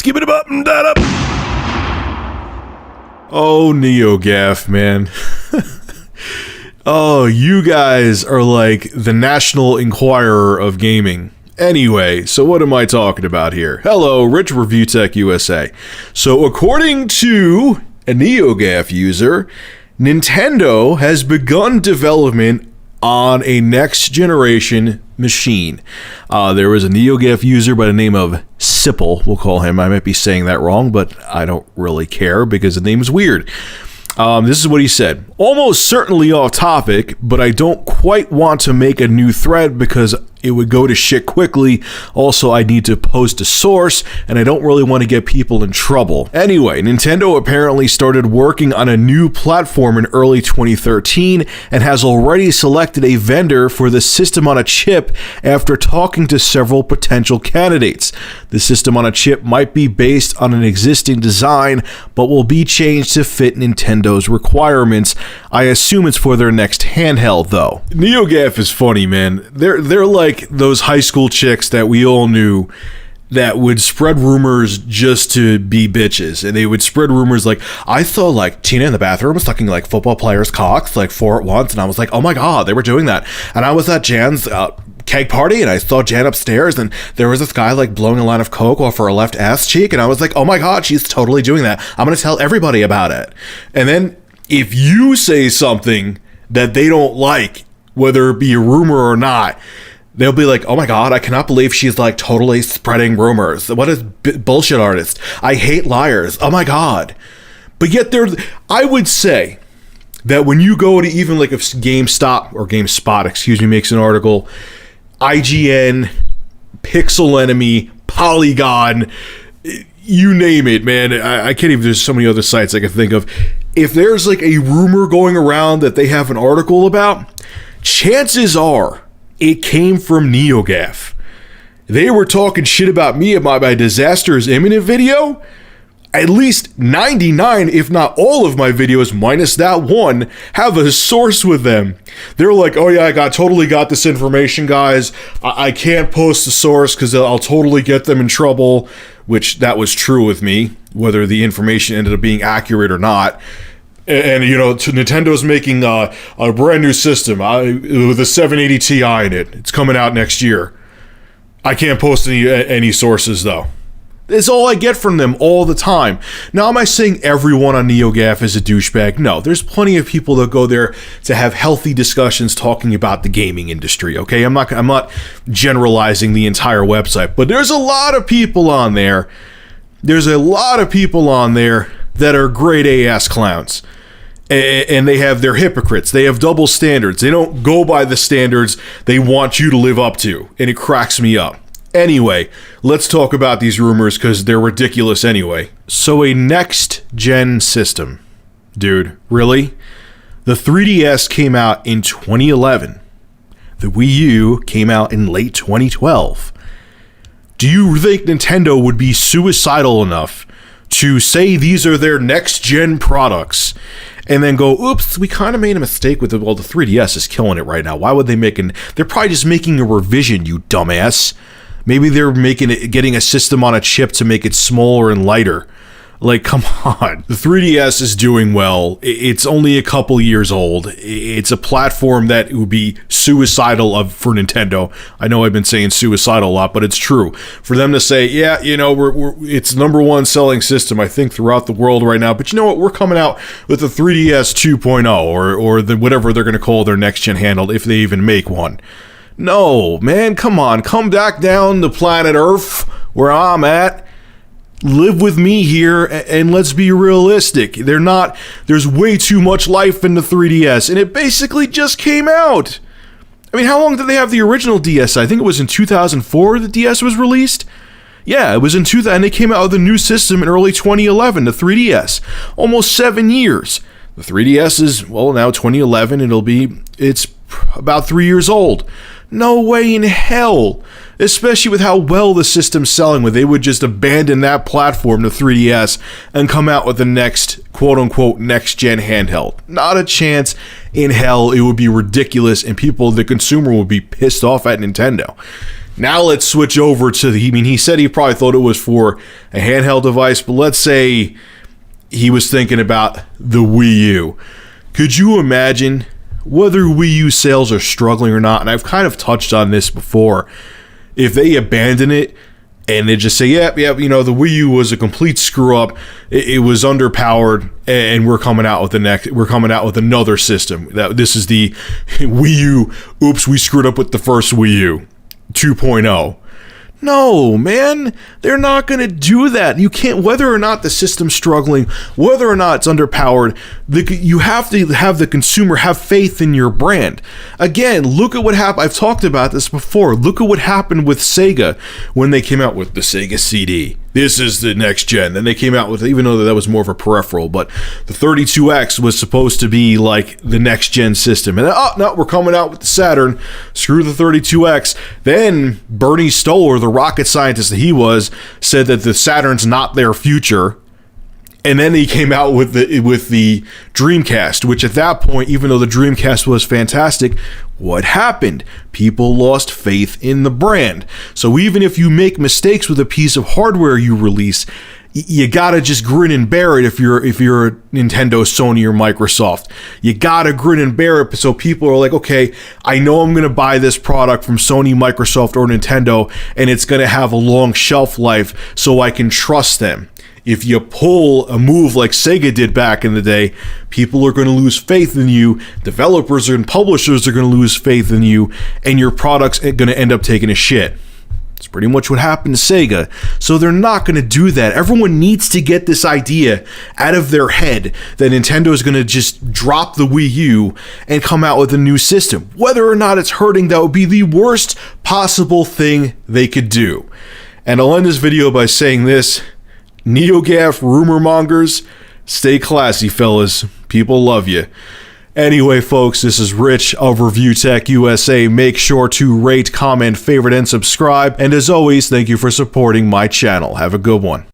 Skip it up and that up. Oh, NeoGAF, man. Oh, you guys are like the National Enquirer of gaming. Anyway, so what am I talking about here? Hello, Rich Review Tech USA. So according to a NeoGAF user, Nintendo has begun development on a next generation machine. There was a NeoGAF user by the name of Sipple, we'll call him. I might be saying that wrong, but I don't really care because the name is weird. This is what he said. Almost certainly off topic, but I don't quite want to make a new thread because it would go to shit quickly. Also, I need to post a source, and I don't really want to get people in trouble. Anyway, Nintendo apparently started working on a new platform in early 2013 and has already selected a vendor for the system on a chip after talking to several potential candidates. The system on a chip might be based on an existing design, but will be changed to fit Nintendo's requirements. I assume it's for their next handheld, though. NeoGAF is funny, man. They're like those high school chicks that we all knew that would spread rumors just to be bitches. And they would spread rumors like, I saw like Tina in the bathroom sucking like football players' cocks like 4 at once. And I was like, oh my God, they were doing that. And I was at Jan's keg party and I saw Jan upstairs and there was this guy like blowing a line of coke off her left ass cheek. And I was like, oh my God, she's totally doing that. I'm going to tell everybody about it. And then if you say something that they don't like, whether it be a rumor or not, they'll be like, oh my God, I cannot believe she's like totally spreading rumors. What a bullshit artist. I hate liars. Oh my God. But yet I would say that when you go to even like a GameSpot, makes an article, IGN, Pixel Enemy, Polygon, you name it, man. I can't even, there's so many other sites I can think of. If there's like a rumor going around that they have an article about, chances are it came from NeoGAF. They were talking shit about me about my Disaster is Imminent video. At least 99, if not all of my videos, minus that one, have a source with them. They're like, oh yeah, I totally got this information, guys. I can't post the source because I'll totally get them in trouble, which that was true with me, whether the information ended up being accurate or not. And you know, Nintendo's making a brand new system with a 780 Ti in it. It's coming out next year. I can't post any sources though. It's all I get from them all the time. Now, am I saying everyone on NeoGAF is a douchebag? No, there's plenty of people that go there to have healthy discussions talking about the gaming industry, okay? I'm not generalizing the entire website, but there's a lot of people on there. There's a lot of people on there that are grade A ass clowns. And they're hypocrites. They have double standards. They don't go by the standards they want you to live up to. And it cracks me up. Anyway, let's talk about these rumors because they're ridiculous anyway. So a next-gen system. Dude, really? The 3DS came out in 2011. The Wii U came out in late 2012. Do you think Nintendo would be suicidal enough to say these are their next-gen products and then go, oops, we kind of made a mistake with it. Well, the 3DS is killing it right now. Why would they they're probably just making a revision, you dumbass. Maybe they're getting a system on a chip to make it smaller and lighter. Like, come on. The 3DS is doing well. It's only a couple years old. It's a platform that would be suicidal for Nintendo. I know I've been saying suicidal a lot, but it's true. For them to say, yeah, you know, it's number one selling system, I think, throughout the world right now. But you know what? We're coming out with the 3DS 2.0 or whatever they're going to call their next-gen handle, if they even make one. No, man, come on. Come back down to planet Earth, where I'm at. Live with me here, and let's be realistic. There's way too much life in the 3DS, and it basically just came out. I mean, how long did they have the original DS? I think it was in 2004 the DS was released. Yeah, it was in 2000, and they came out with a new system in early 2011, the 3DS. Almost 7 years. The 3DS is, well, now 2011, it's about 3 years old. No way in hell, especially with how well the system's selling, where they would just abandon that platform, the 3DS, and come out with the next, quote-unquote, next-gen handheld. Not a chance in hell. It would be ridiculous, and the consumer would be pissed off at Nintendo. Now let's switch over to the, I mean, he said he probably thought it was for a handheld device, but let's say he was thinking about the Wii U. Could you imagine whether Wii U sales are struggling or not? And I've kind of touched on this before. If they abandon it and they just say, yep, you know, the Wii U was a complete screw up. It was underpowered, and we're coming out with another system. This is the Wii U. Oops, we screwed up with the first Wii U 2.0. No, man, they're not going to do that. You can't, whether or not the system's struggling, whether or not it's underpowered, you have to have the consumer have faith in your brand. Again, look at what happened. I've talked about this before. Look at what happened with Sega when they came out with the Sega CD. This is the next gen. Then they came out with, even though that was more of a peripheral, but the 32X was supposed to be like the next gen system. And oh, no, we're coming out with the Saturn. Screw the 32X. Then Bernie Stoller, the rocket scientist that he was, said that the Saturn's not their future. And then he came out with the Dreamcast, which at that point, even though the Dreamcast was fantastic, what happened? People lost faith in the brand. So even if you make mistakes with a piece of hardware you release, you gotta just grin and bear it if you're Nintendo, Sony, or Microsoft. You gotta grin and bear it so people are like, okay, I know I'm gonna buy this product from Sony, Microsoft, or Nintendo, and it's gonna have a long shelf life so I can trust them. If you pull a move like Sega did back in the day, people are going to lose faith in you, developers and publishers are going to lose faith in you, and your product's going to end up taking a shit. It's pretty much what happened to Sega. So they're not going to do that. Everyone needs to get this idea out of their head that Nintendo is going to just drop the Wii U and come out with a new system. Whether or not it's hurting, that would be the worst possible thing they could do. And I'll end this video by saying this: NeoGAF rumor mongers, stay classy, fellas. People love you. Anyway, folks, this is Rich of Review Tech USA. Make sure to rate, comment, favorite, and subscribe. And as always, thank you for supporting my channel. Have a good one.